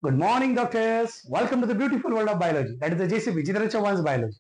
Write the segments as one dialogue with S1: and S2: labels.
S1: Good morning, doctors. Welcome to the beautiful world of biology. That is the JCB, Jitendra Chauhan's biology.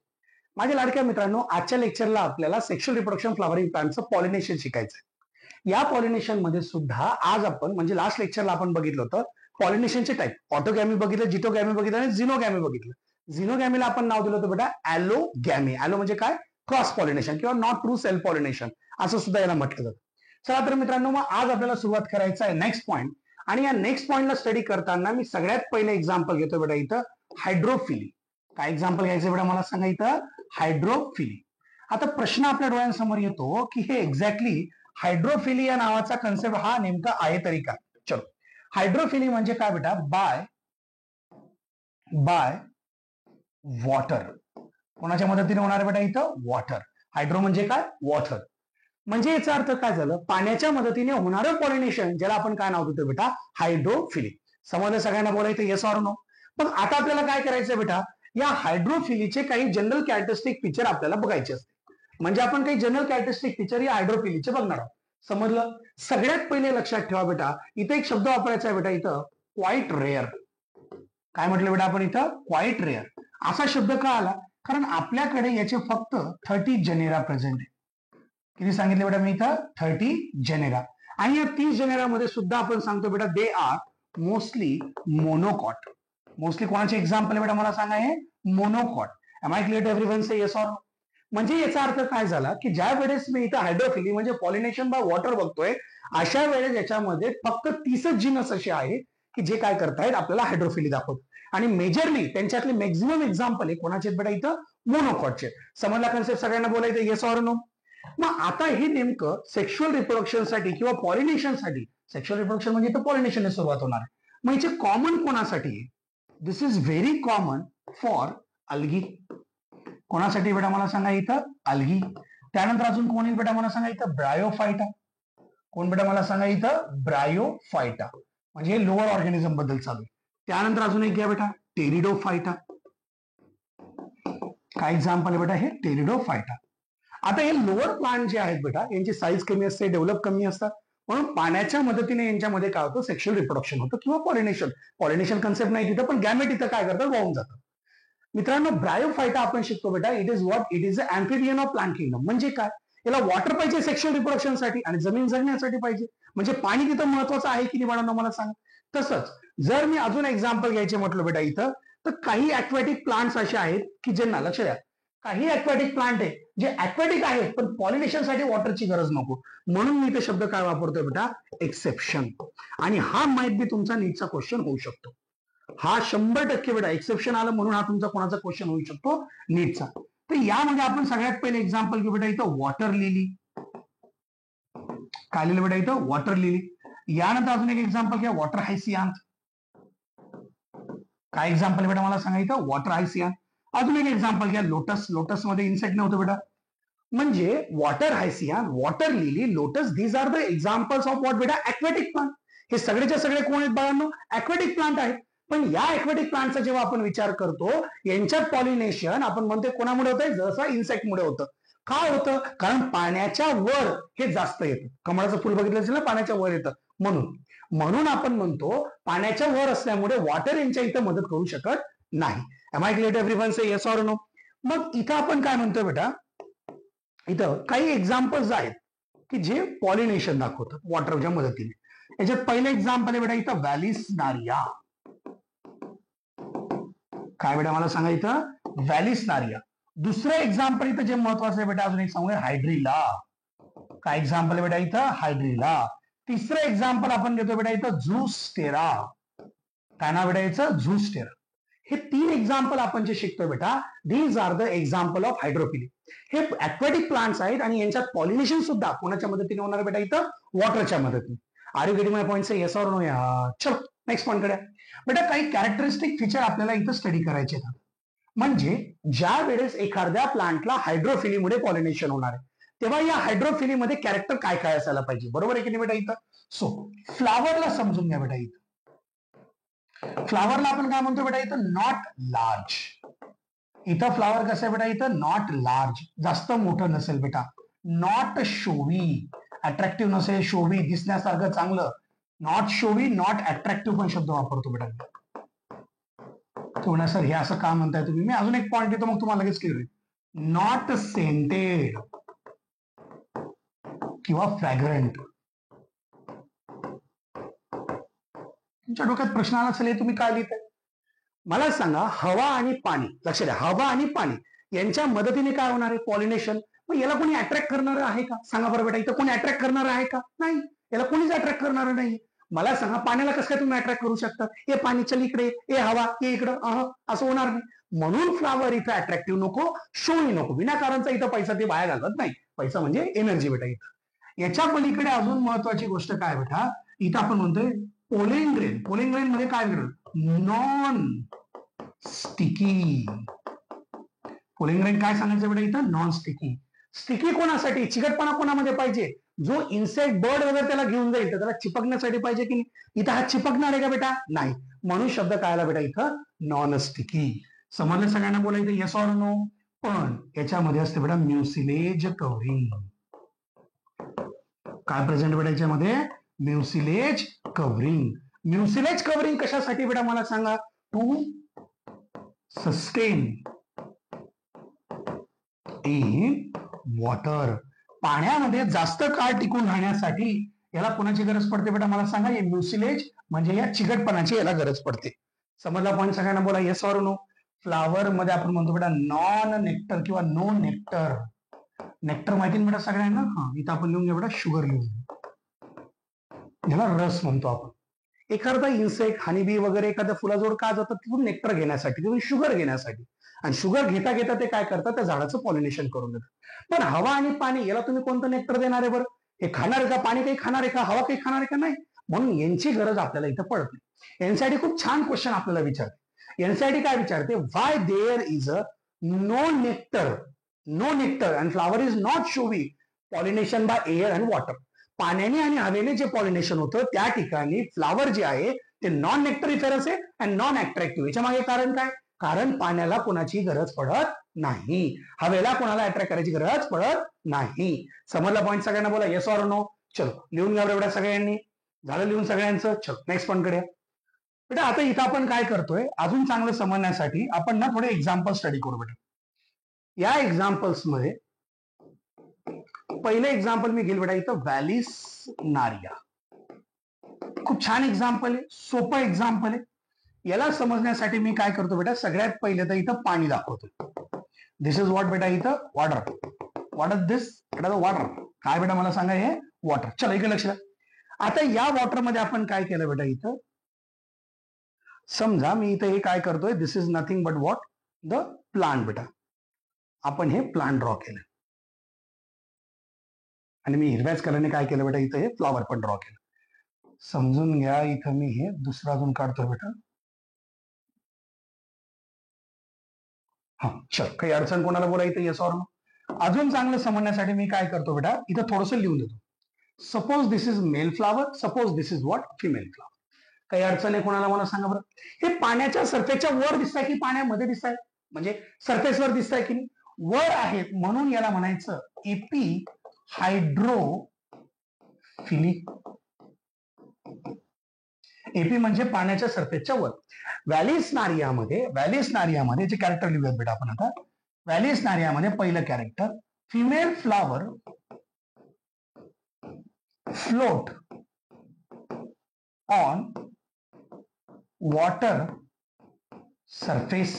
S1: माझ्या लाडक्या मित्रांनो, आजच्या लेक्चरला आपल्याला sexual reproduction flowering प्लांटचं pollination शिकायचं आहे. या पॉलिनेशन मध्ये सुद्धा आज आपण म्हणजे लास्ट लेक्चरला आपण बघितलं होतं पॉलिनेशनचे टाईप. ऑटोगॅमी बघितलं, जिटोगॅमी बघितलं आणि झिनोगॅमी बघितलं. झिनोगॅमीला आपण नाव दिलं होतं बेटा ॲलोगॅमी. ॲलो म्हणजे काय? क्रॉस पॉलिनेशन किंवा नॉट ट्रू सेल्फ पॉलिनेशन असं सुद्धा याला म्हटलं जातं. चला तर मित्रांनो, मग आज आपल्याला सुरुवात करायचं आहे नेक्स्ट पॉईंट. आणि या नेक्स्ट पॉइंटला स्टडी करताना मी सगळ्यात पहिले एक्झाम्पल घेतो बेटा इथं हायड्रोफिली. काय एक्झाम्पल घ्यायचं बेटा मला सांगा इथं? हायड्रोफिली. आता प्रश्न आपल्या डोळ्यांसमोर येतो की हे एक्झॅक्टली हायड्रोफिली या नावाचा कन्सेप्ट हा नेमका आहे तरी काय? चलो, हायड्रोफिली म्हणजे काय बेटा? By water. कोणाच्या मदतीने होणार बेटा इथं? वॉटर. हायड्रो म्हणजे काय? वॉटर. म्हणजे याचा अर्थ काय झालं? पाण्याच्या मदतीने होणारं पॉलिनेशन, ज्याला आपण काय नाव देतो बेटा? हायड्रोफिली. समजलं सगळ्यांना? बोलायचं येस ऑर नो? पण आता आपल्याला काय करायचं बेटा? या हायड्रोफिलीचे काही जनरल कॅरेक्टरिस्टिक फीचर आपल्याला बघायचे असते. म्हणजे आपण काही जनरल कॅरेक्टरिस्टिक फीचर या हायड्रोफिलीचे बघणार आहोत. समजलं? सगळ्यात पहिले लक्षात ठेवा बेटा, इथे एक शब्द वापरायचा आहे बेटा इथं, क्वाईट रेअर. काय म्हटलं बेटा आपण इथं? Quite rare. असा शब्द का आला? कारण आपल्याकडे याचे फक्त 30 जेनेरा प्रेझेंट आहे. किती सांगितले बेटा मी इथं? 30 जेनेरा. आणि या 30 जेनेरामध्ये सुद्धा आपण सांगतो बेटा they are mostly monocot. Mostly कोणाचे एक्झाम्पल बेटा मला सांगा? हे monocot. Am I clear to everyone? Say yes or no? म्हणजे याचा अर्थ काय झाला की ज्या वेळेस मी इथं हायड्रोफिली म्हणजे पॉलिनेशन बाय वॉटर बघतोय, अशा वेळेस याच्यामध्ये फक्त 30 जिनस असे आहेत की जे काय करतायत? आपल्याला हायड्रोफिली दाखवत. आणि मेजरली त्यांच्यातले मॅक्झिमम एक्झाम्पल आहे कोणाचे बेटा इथं? मोनोकॉटचे. समजला कन्सेप्ट? सगळ्यांना बोलायचं येस ऑर नो? मग आता हे नेमकं सेक्शुअल रिप्रोडक्शन साठी किंवा पॉलिनेशन साठी, सेक्शुअल रिप्रोडक्शन म्हणजे इथं पॉलिनेशन सुरुवात होणार आहे. मग याचे कॉमन कोणासाठी? This is very common for algae. कोणासाठी बेटा मला सांगा इथं? अल्गी. त्यानंतर अजून कोण येईल बेटा मला सांगा इथं? ब्रायोफायटा. कोण बेटा मला सांगा इथं? ब्रायोफायटा. म्हणजे हे लोअर ऑर्गॅनिझम बद्दल चालू आहे. त्यानंतर अजून एक घ्या बेटा, टेरिडोफायटा. काय एक्झाम्पल आहे बेटा हे? टेरिडोफायटा. आता हे लोअर प्लांट जे आहेत बेटा, यांची साईज कमी असते, डेव्हलप कमी असतात, म्हणून पाण्याच्या मदतीने यांच्यामध्ये काय होतं? सेक्शुअल रिप्रोडक्शन होतं किंवा पॉलिनेशन. पॉलिनेशन कन्सेप्ट नाही तिथं, पण गॅमेट इथं काय करतात? वाहून जातात. मित्रांनो, ब्रायोफायटा आपण शिकतो बेटा, it is what? It is a amphibian of plant kingdom. म्हणजे काय? याला वॉटर पाहिजे सेक्शुअल रिप्रोडक्शन साठी आणि जमीन जगण्यासाठी पाहिजे. म्हणजे पाणी तिथं महत्वाचं आहे की नाही बाळांनो मला सांग. तसंच जर मी अजून एक्झाम्पल घ्यायचे म्हटलं बेटा इथं, तर काही ऍक्वॅटिक प्लांट्स असे आहेत की ज्यांना, लक्ष द्या, काही ऍक्वॅटिक प्लांट आहे जे ऍक्वॅटिक आहेत पण पॉलिनेशन साठी वॉटरची गरज नको, म्हणून मी इथे शब्द काय वापरतोय बेटा? एक्सेप्शन. आणि हा माहित बी तुमचा नीटचा क्वेश्चन होऊ शकतो. हा 100% बेटा एक्सेप्शन आलं म्हणून हा तुमचा कोणाचा क्वेश्चन होऊ शकतो? नीटचा. तर यामध्ये आपण सगळ्यात पहिले एक्झाम्पल घेऊ बेटा इथं वॉटर लिली. काय लिहिलं बेटा इथं? Water lily. यानंतर अजून एक एक्झाम्पल घ्या, वॉटर हायसियांथ. काय एक्झाम्पल बेटा मला सांगा इथं? वॉटर हायसियांथ. अजून एक एक्झाम्पल घ्या, लोटस. लोटस मध्ये इन्सेक्ट नव्हतं बेटा. म्हणजे water hyacinth, water lily, lotus, these are the examples of what बेटा? Aquatic plant. हे सगळेच्या सगळे कोण आहेत बाळांनो? ऍक्वॅटिक प्लांट आहेत. पण या ऍक्वॅटिक प्लांटचा जेव्हा आपण विचार करतो, यांच्यात पॉलिनेशन आपण म्हणतो कोणामुळे होतंय? जसं इन्सेक्टमुळे होतं. काय होतं? कारण पाण्याच्या वर हे जास्त येतं. कमळाचं फुल बघितलं असेल ना, पाण्याच्या वर येतं म्हणून आपण म्हणतो पाण्याच्या वर असल्यामुळे वॉटर यांच्या इथं मदत करू शकत नाही. Am I clear to everyone? Say yes or no? मग इथं आपण काय म्हणतोय बेटा? इथं काही एक्झाम्पल्स आहेत की जे पॉलिनेशन दाखवतात वॉटरच्या मदतीने. याच्यात पहिलं एक्झाम्पल आहे बेटा इथं व्हॅलिसनारिया. काय बेटा मला सांगा इथं? व्हॅलिसनारिया. दुसरं एक्झाम्पल इथं जे महत्वाचं आहे बेटा, अजून एक सांगूया, हायड्रिला. काय एक्झाम्पल आहे बेटा इथं? हायड्रिला. तिसरं एक्झाम्पल आपण घेतो बेटा इथं झूस्टेरा. काय नाव बेटा याचं? झूस्टेरा. हे 3 एक्झाम्पल आपण जे शिकतोय बेटा, these are the example of hydrophily. हे ऍक्वॅटिक प्लांट्स आहेत आणि यांच्यात पॉलिनेशन सुद्धा कोणाच्या मदतीने होणार बेटा इथं? वॉटरच्या मदतीने. Are you getting my point? Say yes or no? यार चलो नेक्स्ट पॉइंट कडे बेटा. काही कॅरेक्टरिस्टिक फीचर आपल्याला इथं स्टडी करायचे आहेत. म्हणजे ज्या वेळेस एखाद्या प्लांटला हायड्रोफिलीमुळे पॉलिनेशन होणार आहे, तेव्हा या हायड्रोफिलीमध्ये कॅरेक्टर काय काय असायला पाहिजे? बरोबर आहे की नाही बेटा इथं? सो फ्लावरला समजून घ्या बेटा इथं. फ्लावरला आपण काय म्हणतो बेटा इथं? Not large. इथं फ्लावर कसं आहे बेटा इथं? नॉट लार्ज, जास्त मोठं नसेल बेटा. नॉट शोवी, अट्रॅक्टिव्ह नसेल, शोवी दिसण्यासारखं चांगलं. नॉट शोवी, नॉट अट्रॅक्टिव्ह पण शब्द वापरतो बेटा. म्हणा सर हे असं का म्हणताय तुम्ही, मी अजून एक पॉईंट देतो मग तुम्हाला लगेच क्लिअर होईल. नॉट सेंटेड किंवा फ्रॅग्रंट. तुमच्या डोक्यात प्रश्न आला असेल, तुम्ही काय लिहिताय मला सांगा. हवा आणि पाणी, लक्ष द्या, हवा आणि पाणी यांच्या मदतीने काय होणार आहे, पॉलिनेशन. मग याला कोणी अट्रॅक्ट करणार आहे का, सांगा बरं बेटा, इथं कोणी अट्रॅक्ट करणार आहे का, नाही, याला कोणीच अट्रॅक्ट करणार नाही. मला सांगा पाण्याला कसं काय तुम्ही अट्रॅक्ट करू शकता, हे पाणी चल इकडे, हे हवा ये इकडं, असं होणार नाही. म्हणून फ्लावर इथं अट्रॅक्टिव्ह नको, शोही नको, विनाकारणचा इथं पैसा ते वाया घालत नाही. पैसा म्हणजे एनर्जी बेटा. इथं याच्या पलीकडे अजून महत्वाची गोष्ट काय बेटा, इथं आपण म्हणतोय पोलिंग ग्रेन. पोलिंग ग्रेन मध्ये काय वेगळं, नॉन स्टिकी. पोलिंग ग्रेन काय सांगायचं बेटा इथं, नॉन स्टिकी. स्टिकी कोणासाठी, चिकटपणा कोणामध्ये पाहिजे, जो इन्सेक्ट बर्ड वगैरे त्याला घेऊन जाईल तर त्याला चिपकण्यासाठी पाहिजे की नाही. इथं हा चिपकणार आहे का बेटा, नाही. म्हणून शब्द काय आला बेटा इथं, नॉन स्टिकी. समजलं सगळ्यांना बोलायचं, येस ऑर नो. पण याच्यामध्ये असते बेटा म्युसिलेज कव्हरिंग. काय प्रेझेंट बेटा याच्यामध्ये, म्युसिलेज कव्हरिंग. म्युसिलेज कव्हरिंग कशासाठी बेटा मला सांगा, टू सस्टेन इन वॉटर. पाण्यामध्ये जास्त काळ टिकून राहण्यासाठी याला कोणाची गरज पडते बेटा मला सांगा, हे म्युसिलेज म्हणजे या चिकटपणाची याला गरज पडते. समजला पॉईंट सगळ्यांना, बोला येस ऑर नो. फ्लावर मध्ये आपण म्हणतो बेटा नॉन नेक्टर किंवा नो नेक्टर. नेक्टर माहिती ना बेटा सगळ्यांना, इथं आपण लिहून घ्या बेटा, शुगर लिहून, याला रस म्हणतो आपण. एखादा इन्सेक्ट हनीबी वगैरे एखाद्या फुलाजवळ का जातात, तिथून नेक्टर घेण्यासाठी, तिथून शुगर घेण्यासाठी. आणि शुगर घेता घेता ते काय करतात, त्या झाडाचं पॉलिनेशन करून देतात. पण हवा आणि पाणी याला तुम्ही कोणतं नेक्टर देणार आहे बरं, हे खाणार आहे का, पाणी काही खाणार आहे का, हवा काही खाणार आहे का, नाही. म्हणून यांची गरज आपल्याला इथं पडत नाही. एनसीआरटी खूप छान क्वेश्चन आपल्याला विचारते. एनसीआरटी काय विचारते, why there is a no nectar, no nectar and flower is not showy pollination by air and water. पाण्याने आणि हवेने जे पॉलिनेशन होतं त्या ठिकाणी फ्लावर जे आहे ते नॉन नेक्टरिफेरस आहे अँड नॉन अट्रॅक्टिव्ह. याच्या मागे कारण काय, कारण पाण्याला कोणाची गरज पडत नाही, हवेला कोणाला अट्रॅक्ट करायची गरज पडत नाही. समजला पॉईंट सगळ्यांना, बोला येस ऑर नो. चलो लिहून घ्या एवढ्या सगळ्यांनी, झालं लिहून सगळ्यांचं. चलो नेक्स्ट पॉईंट कडे बेटा. आता इथं आपण काय करतोय, अजून चांगलं समजण्यासाठी आपण ना थोडे एक्झाम्पल स्टडी करू बेटा. या एक्झाम्पल्स मध्ये पहिलं एक्झाम्पल मी घेईल बेटा इथं, व्हॅलिस नारिया. खूप छान एक्झाम्पल आहे, सोपं एक्झाम्पल आहे. याला समजण्यासाठी मी काय करतो बेटा, सगळ्यात पहिले तर इथं पाणी दाखवतो. दिस इज वॉट बेटा, इथं वॉटर. व्हॉट इज दिस बेटा, वॉटर. काय बेटा मला सांगा, हे वॉटर. चला इकडे लक्ष द्या. आता या वॉटर मध्ये आपण काय केलं बेटा, इथं समजा मी इथं हे काय करतोय, this is nothing but what, the plant बेटा. आपण हे प्लांट ड्रॉ केलं आणि मी हिरव्याच कलरने काय केलं बेटा, इथं हे फ्लॉवर पण ड्रॉ केलं. समजून घ्या, इथं मी हे दुसरा अजून काढतोय बेटा. हा चल, काही अडचण कोणाला बोला इथं, येस ऑर नो. अजून चांगलं समजण्यासाठी मी काय करतो बेटा, इथं थोडंसं लिहून देतो. Suppose this is male flower, suppose this is what, female flower. काही अडचण आहे कोणाला मला सांगा बरं. हे पाण्याच्या सरफेसच्या वर दिसतंय की पाण्यामध्ये दिसतंय, म्हणजे सरफेसवर दिसतंय की वर आहेत, म्हणून याला म्हणायचं एपी हायड्रोफिलिक. एपी म्हणजे पाण्याच्या सरफेसच्या वर. व्हॅलिस नारियामध्ये जे कॅरेक्टर लिहूयात बेटा आपण आता. व्हॅलिस नारियामध्ये पहिलं character, female flower float on water surface.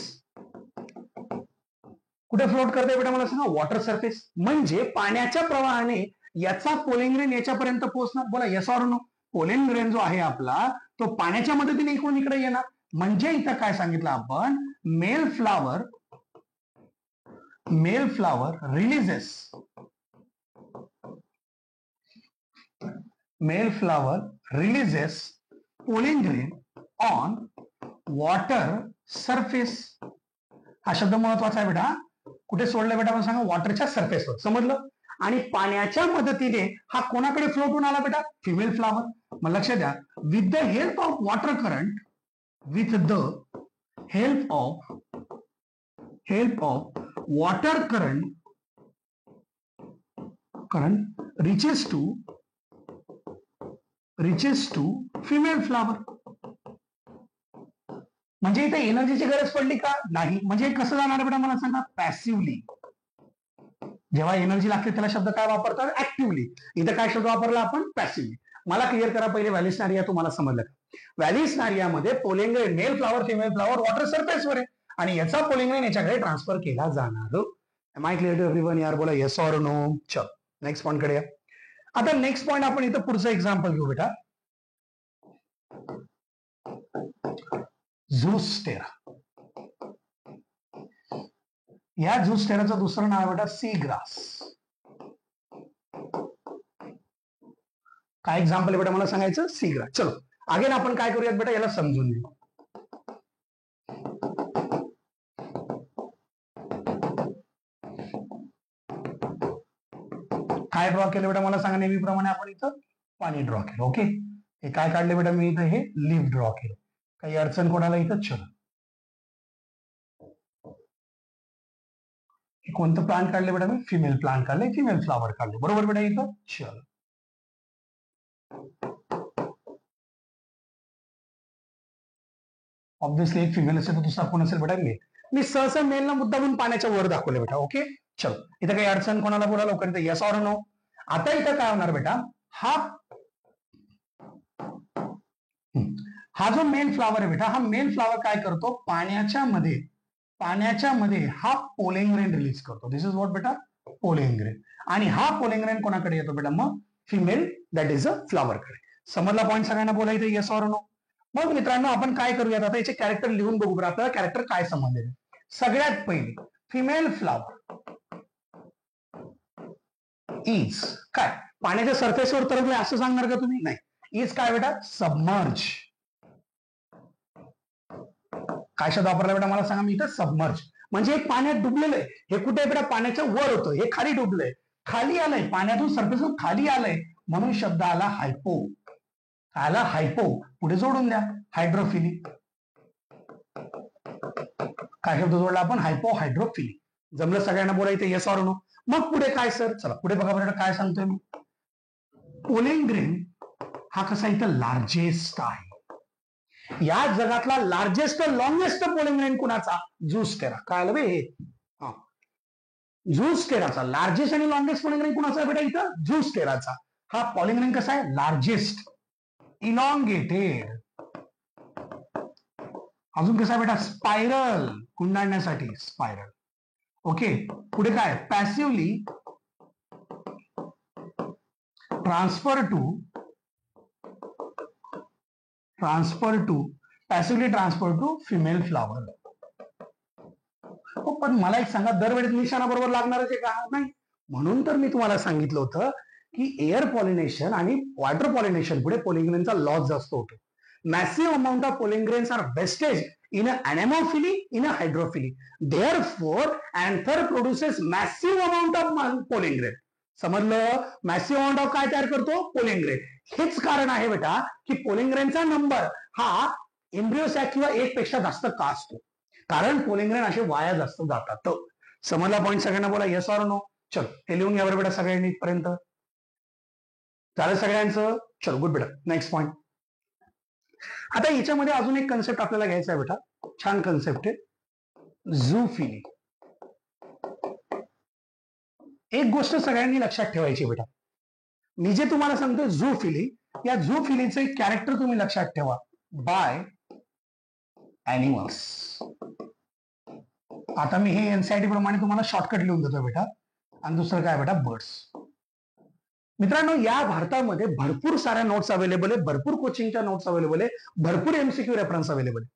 S1: कुठे फ्लोट करते बेटा मला सांगा, वॉटर सरफेस. म्हणजे पाण्याच्या प्रवाहाने याचा पोलिंग ग्रेन याच्यापर्यंत पोहोचणार. बोला yes or no. Pollen grain जो आहे आपला, तो पाण्याच्या मदतीने इकडून इकडे येणार. म्हणजे इथं काय सांगितलं आपण, male flower releases polling grain on water surface. हा शब्द महत्वाचा आहे बेटा. कुठे सोडलं बेटा मला सांगा, वॉटरच्या सरफेसवर. समजलं. आणि पाण्याच्या मदतीने हा कोणाकडे फ्लोट होऊन आला बेटा, फिमेल फ्लावर. मग लक्ष द्या, with the help of water current, with the help of water current reaches to female flower. म्हणजे इथे एनर्जीची गरज पडली का? नाही. म्हणजे कसं जाणार बेटा मला सांगा? पॅसिव्हली. जेव्हा एनर्जी लागते त्याला शब्द काय वापरतात? ऍक्टिव्हली. इथं काय शब्द वापरला आपण? पॅसिव्हली. मला क्लिअर करा पहिले व्हॅलिस्नारिया तुम्हाला समजलं का? व्हॅलिस्नारियामध्ये pollen male flower female flower water सरफेसवर आहे आणि याचा पोलिंग याच्याकडे ट्रान्सफर केला जाणार. Am I clear to everyone? यार बोला येस ऑर नो. चल नेक्स्ट पॉईंट कडे या. आता नेक्स्ट पॉईंट आपण इथं पुढचं एक्झाम्पल घेऊ बेटा. झूस्टेरा. या झूस्टेराचं दुसरं नाव आहे बेटा सी ग्रास. काय एक्झाम्पल आहे बेटा मला सांगायचं? Sea grass. चलो अगेन आपण काय करूयात बेटा याला समजून घेऊ. काय ड्रॉ केलं बेटा मला सांगा? नेहमीप्रमाणे आपण इथं पाणी ड्रॉ केलं. ओके, हे काय काढले बेटा मी इथं? हे लीफ ड्रॉ केलं. काही अडचण कोणाला इथं? चलो, कोणतं प्लांट काढले बेटा मी? फिमेल प्लांट काढले, फिमेल फ्लावर काढले. बरोबर बेटा इथं? चल ऑब्विसली एक फिमेल असेल तर दुसरा कोण असेल बेटा? मेल. मी सहसा मेलला मुद्दामून पाण्याच्या वर दाखवले बेटा. ओके चलो, इथं काही अडचण कोणाला? बोला लवकर इथं येस ऑर नो. आता इथं काय होणार बेटा? हा जो मेल फ्लावर आहे बेटा, हा मेल फ्लावर काय करतो? पाण्याच्या मध्ये हा पोलिंग ग्रेन रिलीज करतो. दिस इज व्हॉट बेटा? Polling grain. आणि हा पोलिंग ग्रेन कोणाकडे येतो बेटा? मग female that is a flower कडे. समजला पॉईंट सगळ्यांना? बोला इथे येस ऑर नो. मग मित्रांनो आपण काय करूयात आता? याचे कॅरेक्टर लिहून बघू बरं आपल्याला कॅरेक्टर काय समजले. सगळ्यात पहिले फिमेल फ्लावर इज काय? पाण्याच्या सरफेसवर तरंगले असं सांगणार का तुम्ही? नाही. इज काय बेटा? सबमर्ज. काय शब्द वापरला बेटा मला सांगा? मी इथं सबमर्ज. म्हणजे एक पाण्यात डुबलेलं आहे. हे कुठे बेटा? पाण्याच्या वर होतं, हे खाली डुबलंय, खाली आलंय, पाण्यातून सरफेसवर खाली आलंय, म्हणून शब्द आला हायपो. आला हायपो. पुढे जोडून द्या हायड्रोफिली. काय शब्द जोडला आपण? हायपो हायड्रोफिली. जमलं सगळ्यांना? बोलायचं येस ऑर नो. मग पुढे काय सर? चला पुढे बघा बरं काय सांगतोय मी. पोलिंग ग्रेन हा कसा इथं लार्जेस्ट आहे. या जगातला लार्जेस्ट लॉंगेस्ट पोलिंग ग्रेन कुणाचा? झूस्टेरा. काय आलं बे हे? झूस्टेराचा लार्जेस्ट आणि लॉंगेस्ट पोलिंग ग्रेन कुणाचा बेटा इथं? झूस्टेराचा. हा पोलिंग ग्रेन कसा आहे? Largest, elongated. अजून कसा बेटा? स्पायरल, गुंडाळण्यासाठी स्पायरल. ओके, पुढे काय? Passively transfer to female flower. पण मला एक सांगा, दरवेळेस निशाणा बरोबर लागणारच आहे का? नाही. म्हणून तर मी तुम्हाला सांगितलं होतं की एअर पॉलिनेशन आणि वॉटर पॉलिनेशन पुढे पोलिंग ग्रेनचा लॉस जास्त होतो. Massive amount of pollen grains are wastage in a anemophily, in a hydrophily. Therefore, anther produces massive amount of pollen grain. समजलं? मॅसिव्ह अमाउंट ऑफ काय तयार करतो? Polling grain. हेच कारण आहे बेटा की पोलिंग ग्रेनचा नंबर हा एम्ब्रियो सॅक किंवा एक पेक्षा जास्त का असतो? कारण पोलिंग ग्रेन असे वाया जास्त जातात. समजला पॉईंट सगळ्यांना? बोला येस ऑर नो. चल हे लिहून घ्या बरं बेटा सगळ्यांनी पर्यंत. झालं सगळ्यांचं? चल गुड बेटा. Next point. आता याच्यामध्ये अजून एक कन्सेप्ट आपल्याला घ्यायचा आहे बेटा. छान कन्सेप्ट आहे, झूफिली. एक गोष्ट सगळ्यांनी लक्षात ठेवायची बेटा. मी जे तुम्हाला सांगतो झूफिली, या झूफिलीचे कॅरेक्टर तुम्ही लक्षात ठेवा. By animals. आता मी हे एनसीईआरटी प्रमाणे तुम्हाला शॉर्टकट लिहून देतो बेटा. आणि दुसरं काय बेटा? बर्ड्स. मित्रांनो या भारतामध्ये भरपूर साऱ्या नोट्स अवेलेबल आहे, भरपूर कोचिंगच्या नोट्स अवेलेबल आहे, भरपूर एमसीक्यू रेफरन्स अवेलेबल आहे.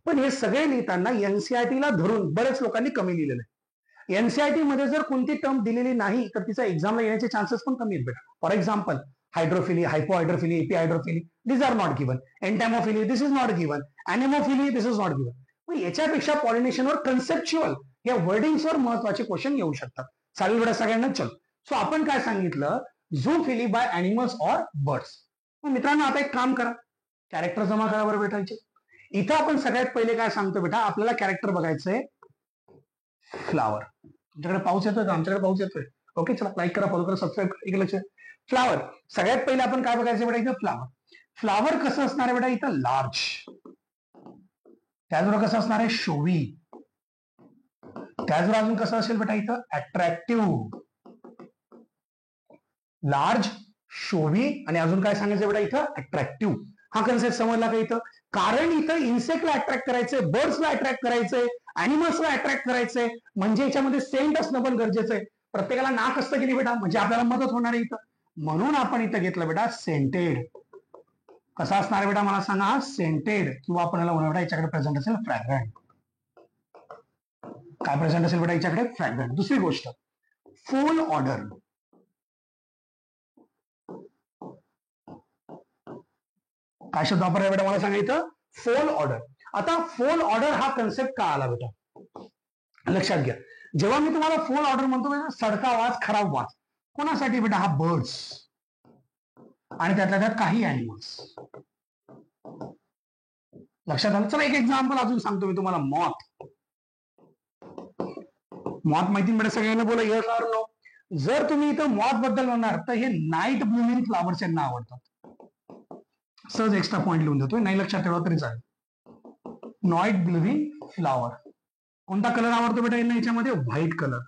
S1: पण हे सगळे लिहिताना एनसीईआरटीला धरून बरेच लोकांनी कमी लिहिलेलं आहे. एनसीईआरटी मध्ये जर कोणती टर्म दिलेली नाही तर तिचा एक्झामला येण्याचे चान्सेस पण कमी आहेत बेटा. For example hydrophily, hypohydrophily, epihydrophily, this are not given. Entomophily, this is not given. Anemophily, this is not given. मग याच्यापेक्षा पॉलिनेशनवर कन्सेप्च्युअल या वर्डिंग्सवर महत्वाचे क्वेश्चन येऊ शकतात. चालेल बेटा सगळ्यांना? चल सो आपण काय सांगितलं? झूफिली बाय ॲनिमल्स ऑर बर्ड्स. मित्रांनो आता एक काम करा, कॅरेक्टर जमा करा बरं भेटायचे. इथं आपण सगळ्यात पहिले काय सांगतो बेटा? आपल्याला कॅरेक्टर बघायचंय फ्लावर. तुमच्याकडे पाऊस येतोय का? आमच्याकडे पाऊस येतोय. ओके चला लाईक करा, फॉलो करा, सबस्क्राईब करा. इकडे लक्ष. फ्लावर सगळ्यात पहिले आपण काय बघायचं बेटा? इथं फ्लावर. फ्लावर कसं असणार आहे बेटा? इथं लार्ज. त्याचबरोबर कसं असणार आहे शोवी. त्याचबरोबर अजून कसं असेल बेटा इथं अट्रॅक्टिव्ह, लार्ज, शोवी आणि अजून काय सांगायचं बेटा इथं अट्रॅक्टिव्ह. हा कन्सेप्ट समजला का इथं? कारण इथं इन्सेक्टला अट्रॅक्ट करायचंय, बर्ड्सला अट्रॅक्ट करायचंय, अॅनिमल्सला अट्रॅक्ट करायचंय, म्हणजे याच्यामध्ये सेंट असणं पण गरजेचं आहे. प्रत्येकाला नाक असतं की नाही बेटा, म्हणजे आपल्याला मदत होणार आहे इथं. म्हणून आपण इथं घेतलं बेटा सेंटेड. कसा असणार आहे बेटा मला सांगा? सेंटेड. किंवा आपण बेटा याच्याकडे प्रेझेंट असेल फ्रॅग्रंट. काय प्रेझेंट असेल बेटा याच्याकडे? फ्रॅग्रंट. दुसरी गोष्ट फुल ऑर्डर. काय शब्द वापरायला बेटा मला सांगा इथं? फुल ऑर्डर. आता फुल ऑर्डर हा कन्सेप्ट का आला बेटा? लक्षात घ्या, जेव्हा मी तुम्हाला फुल ऑर्डर म्हणतो बेटा, सडका आवाज, खराब आवाज, कोणासाठी बेटा? हा बर्ड्स आणि त्यातल्या त्यात काही अॅनिमल्स. लक्षात आलं? चला एक एक्झाम्पल अजून सांगतो मी तुम्हाला. मॉथ. मॉथ माहिती बेटा सगळ्यांना? बोला यस ऑर नो. जर तुम्ही इथं मॉथ बद्दल म्हणणार तर हे नाईट ब्लूमिंग फ्लावर्स यांना आवडतात. सहज एक्स्ट्रा पॉइंट लिहून देतोय, नाही लक्षात ठेवा तरी चालेल. Night blooming flower. कोणता कलर आवडतो बेटा यांना याच्यामध्ये? White colour.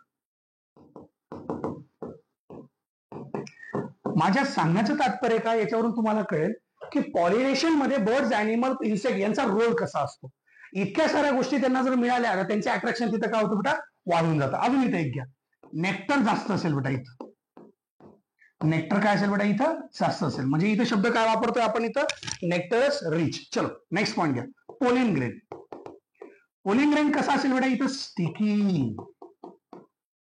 S1: माझ्या सांगण्याचं तात्पर्य काय याच्यावरून तुम्हाला कळेल की पॉलिनेशन मध्ये बर्ड्स, अॅनिमल, इन्सेक्ट यांचा रोल कसा असतो. इतक्या साऱ्या गोष्टी त्यांना जर मिळाल्या तर त्यांचे अट्रॅक्शन तिथं काय होतं बेटा? वाढून जातं. अजून इथं एक घ्या, नेक्टर जास्त असेल बेटा इथं. नेक्टर काय असेल बेटा इथं? जास्त असेल. म्हणजे इथं शब्द काय वापरतोय आपण इथं? Nectarous rich. चलो नेक्स्ट पॉइंट घ्या, पोलिन ग्रेन. पोलिन ग्रेन कसा असेल बेटा इथं? स्टिकी.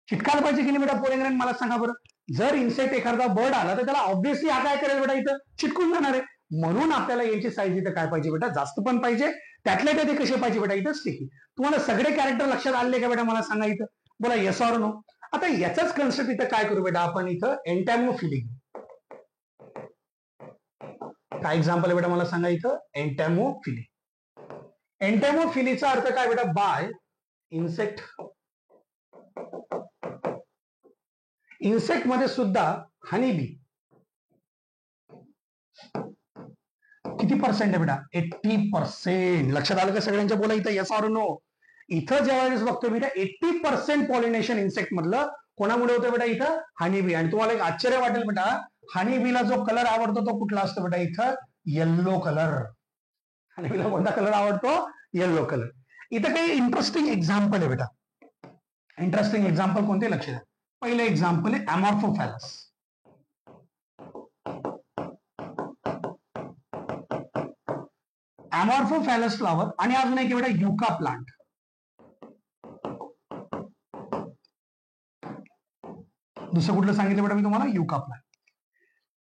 S1: चिटकायला पाहिजे की नाही बेटा पोलिन ग्रेन? मला सांगा बरं. जर इन्सेक्ट एखादा बर्ड आला तर त्याला ऑब्व्हियसली हा काय करेल बेटा इथं? चिटकून जाणार आहे. म्हणून आपल्याला यांची साईज इथं काय पाहिजे बेटा? जास्त पण पाहिजे. त्यातल्या त्यात कसे पाहिजे बेटा इथं? स्टिकी. तुम्हाला सगळे कॅरेक्टर लक्षात आले का बेटा मला सांगा इथं? बोला येस ऑर नो. आता याचाच कन्सेप्ट इथं काय करू बेटा आपण इथं? एंटॅमोफिली. काय एक्झाम्पल आहे बेटा मला सांगा इथं? एंटॅमोफिली. एंटॅमोफिलीचा अर्थ काय बेटा? Bye insect. इन्सेक्ट मध्ये सुद्धा हनीबी किती पर्सेंट आहे बेटा? 80%. लक्षात आलं का सगळ्यांच्या? बोला इथं येस ऑर नो. इथं ज्यावेळेस बघतो बेटा 80% पॉलिनेशन इन्सेक्ट मधलं कोणामुळे होतं बेटा इथं? हनीबी. आणि तुम्हाला एक आश्चर्य वाटेल बेटा, हनीबीला जो कलर आवडतो तो कुठला असतो बेटा इथं? Yellow colour. हनीबीला कोणता कलर आवडतो? Yellow colour. इथं काही इंटरेस्टिंग एक्झाम्पल आहे बेटा. इंटरेस्टिंग एक्झाम्पल कोणते? लक्ष द्या. पहिलं एक्झाम्पल आहे अमॉर्फोफॅलस. अमॉर्फोफॅलस फ्लावर. आणि अजून एक बेटा युका प्लांट. दुसरं कुठलं सांगितलं बेटा मी तुम्हाला? युका प्लांट.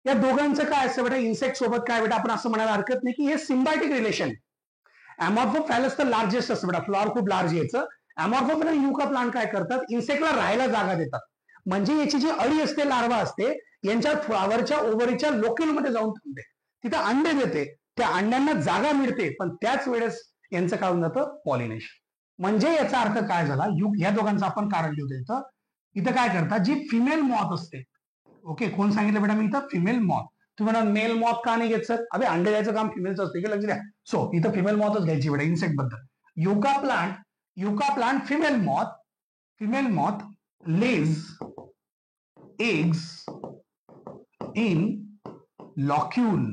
S1: या दोघांचं काय असतं बेटा? इन्सेक्ट सोबत काय बेटा आपण असं म्हणायला हरकत नाही की हे सिम्बायोटिक रिलेशन. अमॉर्फोफॅलस तर लार्जेस्ट असतं बेटा, फ्लॉवर खूप लार्ज यायचं. अमॉर्फोफॅलस आणि युका प्लांट काय करतात? इन्सेक्टला राहायला जागा देतात. म्हणजे याची जी अळी असते, लार्वा असते, यांच्या फ्लॉवरच्या ओव्हरीच्या लोक्युलमध्ये जाऊन थांबते, तिथे अंडे देते. त्या अंड्यांना जागा मिळते, पण त्याच वेळेस यांचं काय होऊन जातं? पॉलिनेशन. म्हणजे याचा अर्थ काय झाला? या दोघांचं आपण कारण लिहू इथं. इथं काय करतात? जी फिमेल मॉथ असते. ओके, कोण सांगितलं बेटा मी इथं? Female moth. तुम्ही म्हणा मेल मॉथ का नाही घेत सर? अबे अंडे द्यायचं काम फिमेलचं असतं, लक्ष द्या. सो इथं फिमेल मॉथच घ्यायची बेटा इन्सेक्ट बद्दल. Yucca plant female moth lays eggs in locule.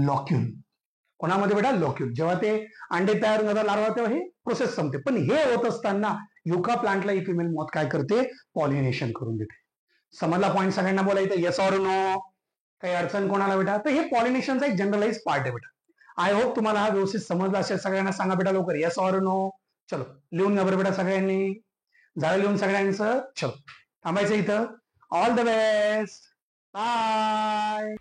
S1: Locule. कोणामध्ये बेटा? लॉक्यूल. जेव्हा ते अंडे तयार होतात, लार्वा, तेव्हा ही प्रोसेस संपते. पण हे होत असताना युका प्लांटला ही फिमेल मॉथ काय करते? पॉलिनेशन करून देते. समजला पॉईंट सगळ्यांना? बोला इथं येस ऑर नो. काही अडचण कोणाला बेटा? तर हे पॉलिनेशनचा एक जनरलाइज पार्ट आहे बेटा. आय होप तुम्हाला हा व्यवस्थित समजला असेल. सगळ्यांना सांगा बेटा लवकर येस ऑर नो. चलो लिहून घ्या बरं बेटा सगळ्यांनी. झालं लिहून सगळ्यांचं? चलो थांबायचं इथं. All the best. बाय.